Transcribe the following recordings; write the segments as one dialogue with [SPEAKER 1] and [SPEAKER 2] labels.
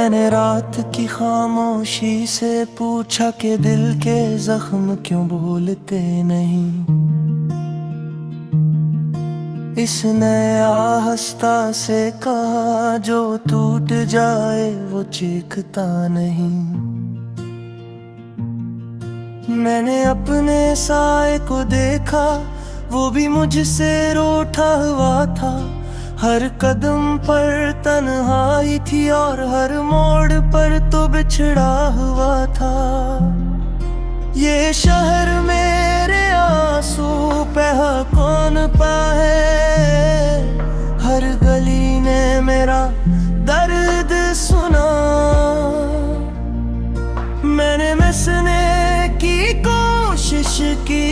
[SPEAKER 1] मैंने रात की खामोशी से पूछा कि दिल के जख्म क्यों बोलते नहीं। इसने आहिस्ता से कहा जो टूट जाए वो चीखता नहीं। मैंने अपने साए को देखा, वो भी मुझसे रूठा हुआ था। हर कदम पर तन्हाई थी और हर मोड़ पर तो बिछड़ा हुआ था। ये शहर मेरे आंसू पे कौन पाए, हर गली ने मेरा दर्द सुना। मैंने मिसने की कोशिश की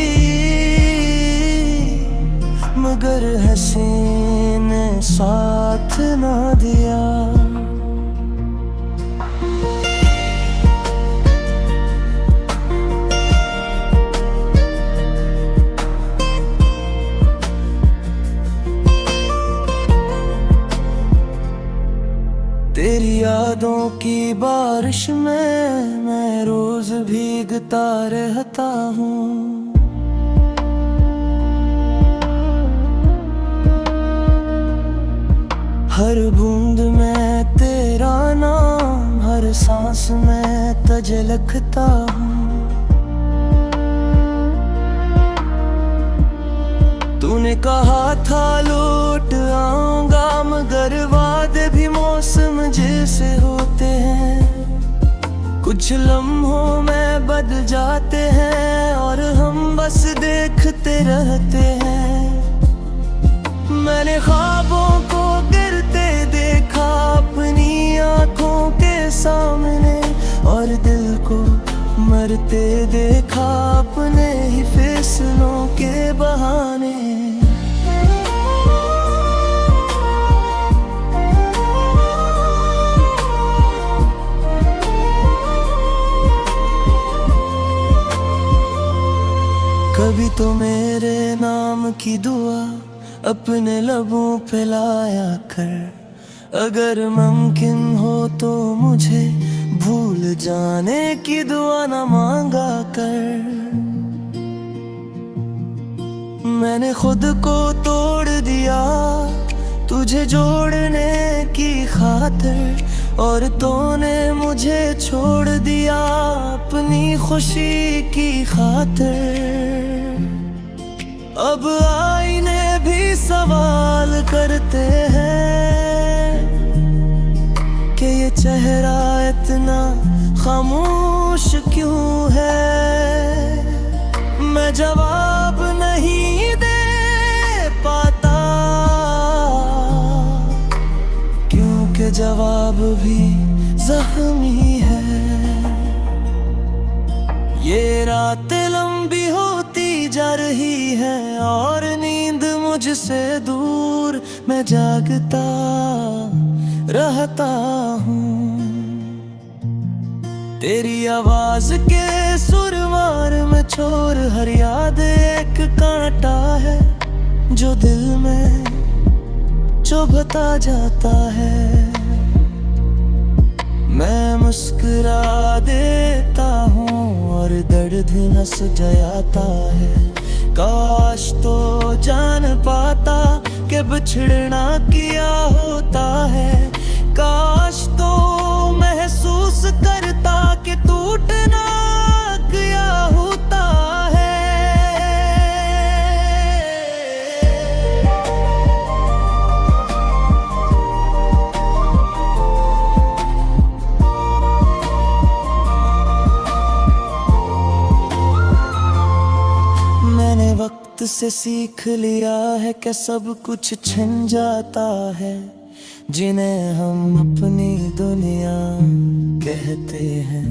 [SPEAKER 1] मगर हसीन ने साथ ना दिया। तेरी यादों की बारिश में मैं रोज भीगता रहता हूँ। हर बूंद में तेरा नाम, हर सांस में तुझे लिखता हूँ। तूने कहा था लौट आऊंगा, मगर वादे भी मौसम जैसे होते हैं। कुछ लम्हों में बदल जाते हैं और हम बस देखते रहते हैं। मैंने ख्वाबों को गिरते देखा अपनी आंखों के सामने, और दिल को मरते देखा अपने ही फैसलों के बहाने। कभी तो मेरे नाम की दुआ अपने लबों पे लाया कर। अगर मुमकिन हो तो मुझे भूल जाने की दुआ न मांगा कर। मैंने खुद को तोड़ दिया तुझे जोड़ने की खातिर, और तूने मुझे छोड़ दिया अपनी खुशी की खातिर। अब आईने भी सवाल करते हैं कि ये चेहरा इतना खामोश क्यों है। मैं जवाब नहीं दे पाता क्योंकि जवाब भी जख्मी है। ये रात लंबी होती जा रही है और नींद मुझसे दूर, मैं जागता रहता हूँ। तेरी आवाज के सुरमार में छोर हर याद एक कांटा है, जो दिल में चुभता जाता है। मैं मुस्कुरा देता हूँ और दर्द हंस जाता है। काश तो जान पाता कि बिछड़ना क्या होता है। काश तो महसूस करता कि टूटना क्या होता है। मैंने वक्त से सीख लिया है कि सब कुछ छिन जाता है, जिन्हें हम अपनी दुनिया कहते हैं।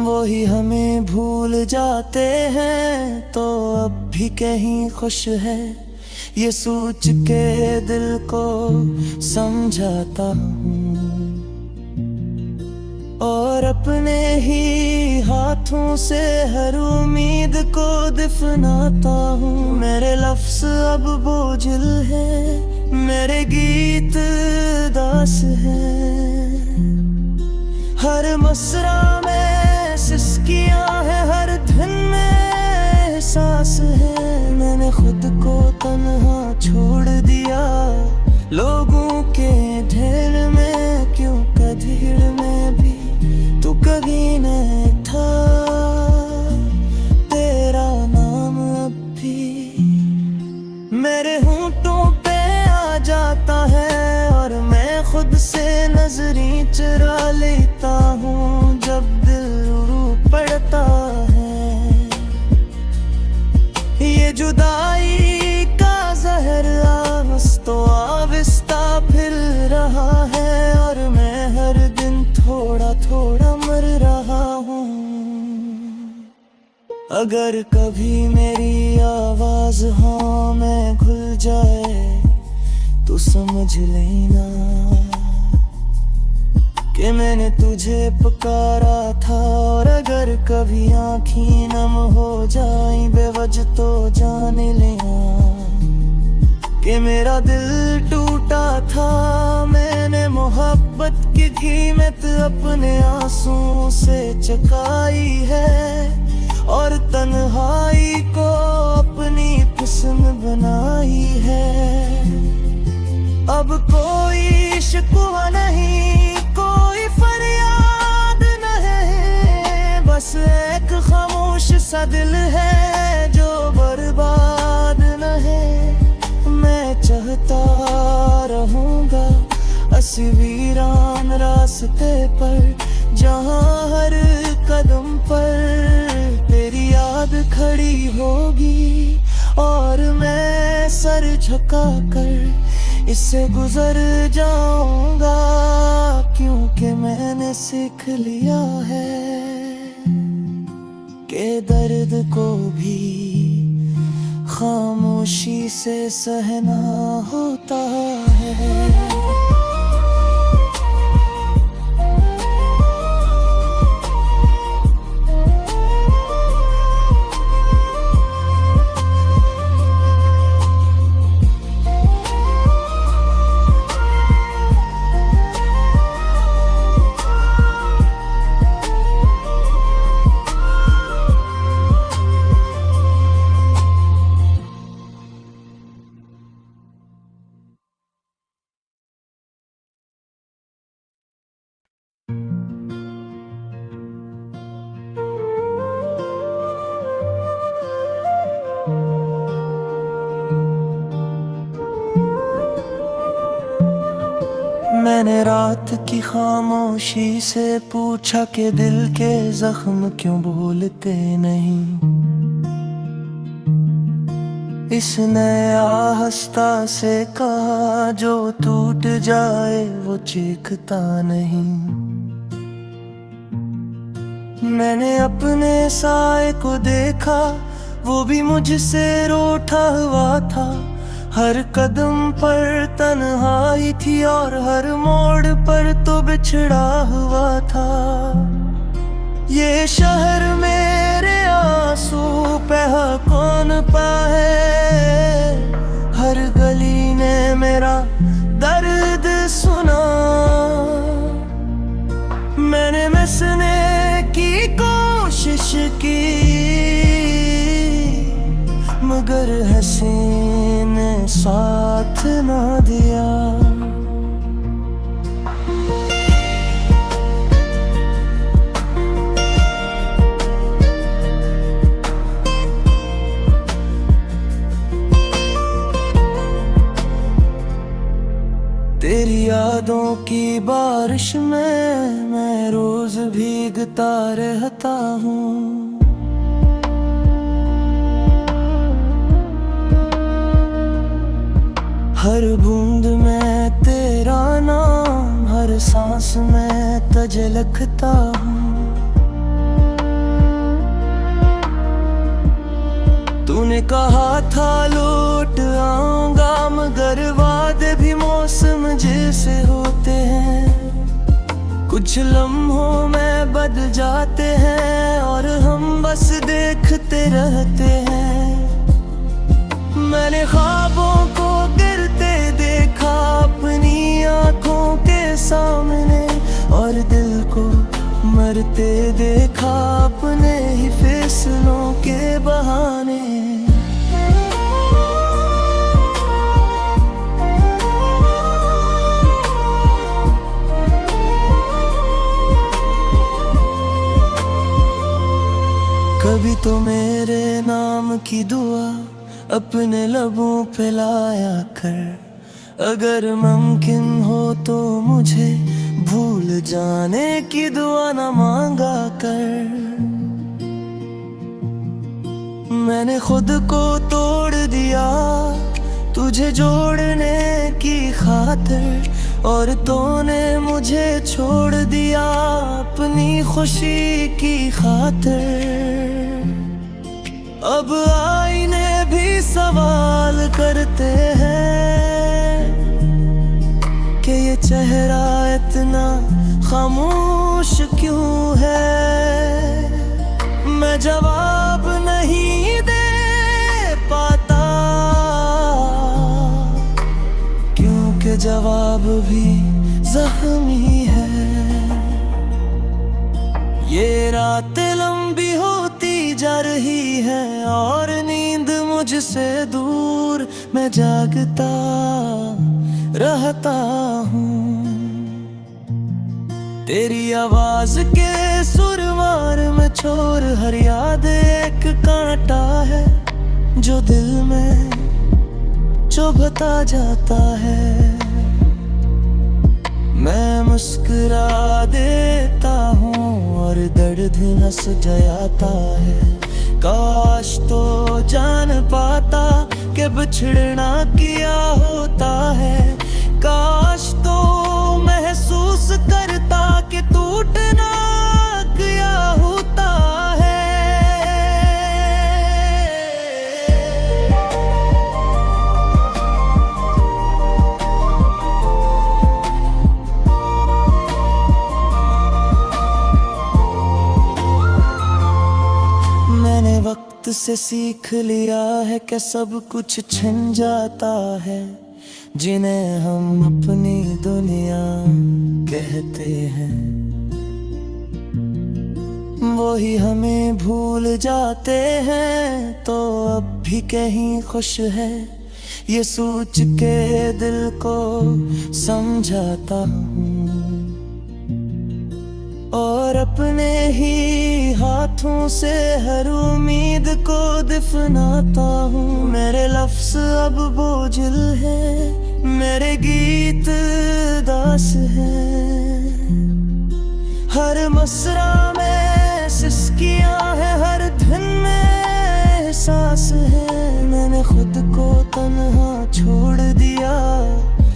[SPEAKER 1] वही हमें भूल जाते हैं तो अब भी कहीं खुश है, ये सोच के दिल को समझाता हूँ। और अपने ही हाथों से हर उम्मीद को दफनाता हूँ। मेरे लफ्ज़ अब बोझिल है मेरे गीत दास हैं, हर मसरा में सिसकियां है, हर धुन में एहसास है। मैंने खुद को तन्हा छोड़ दिया लोगों के ढेर में, क्यों कधीर में भी तू कभी नहीं था, तेरा नाम अब भी मेरे होंठों पे आ जाता है, और मैं खुद से नजरें चुरा लेता हूँ जब दिल रू पड़ता है। ये जुदाई का जहर आहिस्ता आहिस्ता फिर रहा है, और मैं हर दिन थोड़ा थोड़ा मर रहा हूँ। अगर कभी मेरी आवाज हाँ में घुल जाए तो समझ लेना कि मैंने तुझे पुकारा था, और अगर कभी आँखें नम हो जाएं बेवजह तो जान लेना कि मेरा दिल टूटा था। मैंने मोहब्बत की कीमत अपने आंसुओं से चुकाई है, और तन्हाई को अपनी पसंद बनाई है। अब कोई शिकवा नहीं, कोई फरियाद नहीं, बस एक खामोश सा दिल है जो बर्बाद नहीं। मैं चाहता रहूंगा इसी वीरान रास्ते पर, जहाँ हर कदम पर तेरी याद खड़ी होगी, और मैं सर झुका कर इससे गुजर जाऊंगा, क्योंकि मैंने सीख लिया है कि दर्द को भी खामोशी से सहना होता है। मैंने रात की खामोशी से पूछा कि दिल के जख्म क्यों बोलते नहीं। इसने आहिस्ता से कहा जो टूट जाए वो चीखता नहीं। मैंने अपने साए को देखा, वो भी मुझसे रूठा हुआ था। हर कदम पर तन्हाई थी और हर मोड़ पर तो बिछड़ा हुआ था। ये शहर मेरे आंसू पे कौन पाए, हर गली ने मेरा दर्द सुना। मैंने मिसने की कोशिश की मगर हसीन ने साथ ना दिया। तेरी यादों की बारिश में मैं रोज भीगता रहता हूँ। हर बूंद में तेरा नाम, हर सांस में तुझे लिखता हूँ। तूने कहा था लौट आऊंगा, मगर वादे भी मौसम जैसे होते हैं। कुछ लम्हों में बदल जाते हैं और हम बस देखते रहते हैं। मैंने ख्वाबों को गिरते देख सामने, और दिल को मरते देखा अपने ही फैसलों के बहाने। कभी तो मेरे नाम की दुआ अपने लबों पे लाया कर, अगर मुमकिन हो तो मुझे भूल जाने की दुआ न मांगा कर। मैंने खुद को तोड़ दिया तुझे जोड़ने की खातिर, और तूने मुझे छोड़ दिया अपनी खुशी की खातिर। अब आईने भी सवाल करते हैं कि ये चेहरा इतना खामोश क्यों है। मैं जवाब नहीं दे पाता, क्योंकि जवाब भी जख्मी है। ये रात लंबी होती जा रही है और नींद मुझसे दूर, मैं जागता रहता हूँ। तेरी आवाज के सुरमार में छोर हर याद एक कांटा है, जो दिल में चुभता जाता है। मैं मुस्कुरा देता हूँ और दर्द नस जाता है। काश तो जान पाता कि बिछड़ना क्या होता है। काश तो महसूस करता कि टूटना क्या होता है। मैंने वक्त से सीख लिया है कि सब कुछ छिन जाता है, जिन्हें हम अपनी दुनिया कहते हैं वही हमें भूल जाते हैं। तो अब भी कहीं खुश है ये सोच के दिल को समझाता हूँ, और अपने ही हाथों से हर उम्मीद को दफनाता हूँ। मेरे लफ्ज़ अब बोझिल है, मेरे गीत दास है। हर मसरा में सिसकियाँ है, हर धुन में एहसास है। मैंने खुद को तन्हा छोड़ दिया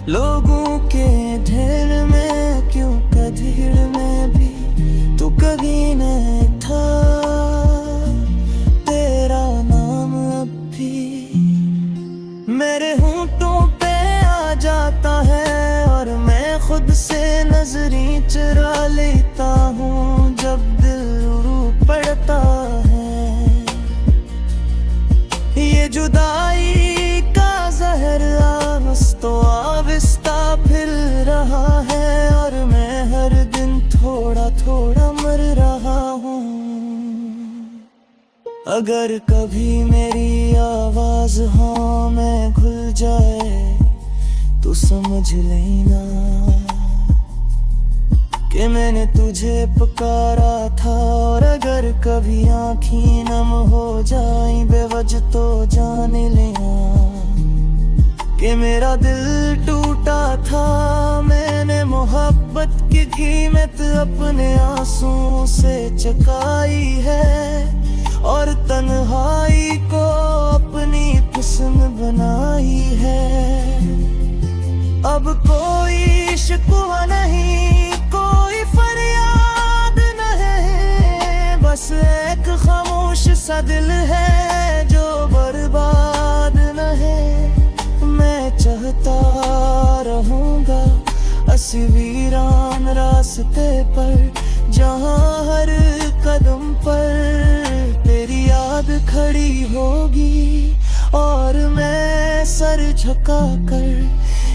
[SPEAKER 1] लोगों के ढेर में, क्यों कधीर में भी तू कभी नहीं था। तेरा नाम अब भी मेरे होंठों पे आ जाता है, और मैं खुद से नजरें चुरा लेता हूँ जब दिल रो पड़ता है। ये जुदाई का जहर तो आविस्ता फिर रहा है, और मैं हर दिन थोड़ा थोड़ा मर रहा हूँ। अगर कभी मेरी आवाज हाँ में घुल जाए तो समझ लेना कि मैंने तुझे पुकारा था। और अगर कभी आँखें नम हो जाए बेवजह तो जान लेना कि मेरा दिल टूटा था। मैंने मोहब्बत की कीमत अपने आंसुओं से चुकाई है, और तन्हाई को अपनी पसंद बनाई है। अब कोई शिकवा नहीं, कोई फरियाद नहीं, बस एक खामोश सा दिल है जो बर्बाद नहीं। मैं चाहता रहूंगा ऐसी वीरान रास्ते पर, जहाँ हर कदम पर तेरी याद खड़ी होगी, और मैं सर झुका कर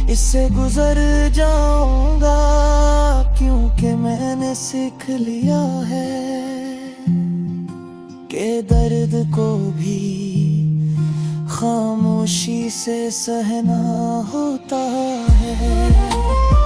[SPEAKER 1] इससे गुजर जाऊंगा, क्योंकि मैंने सीख लिया है कि दर्द को भी खामोशी से सहना होता है।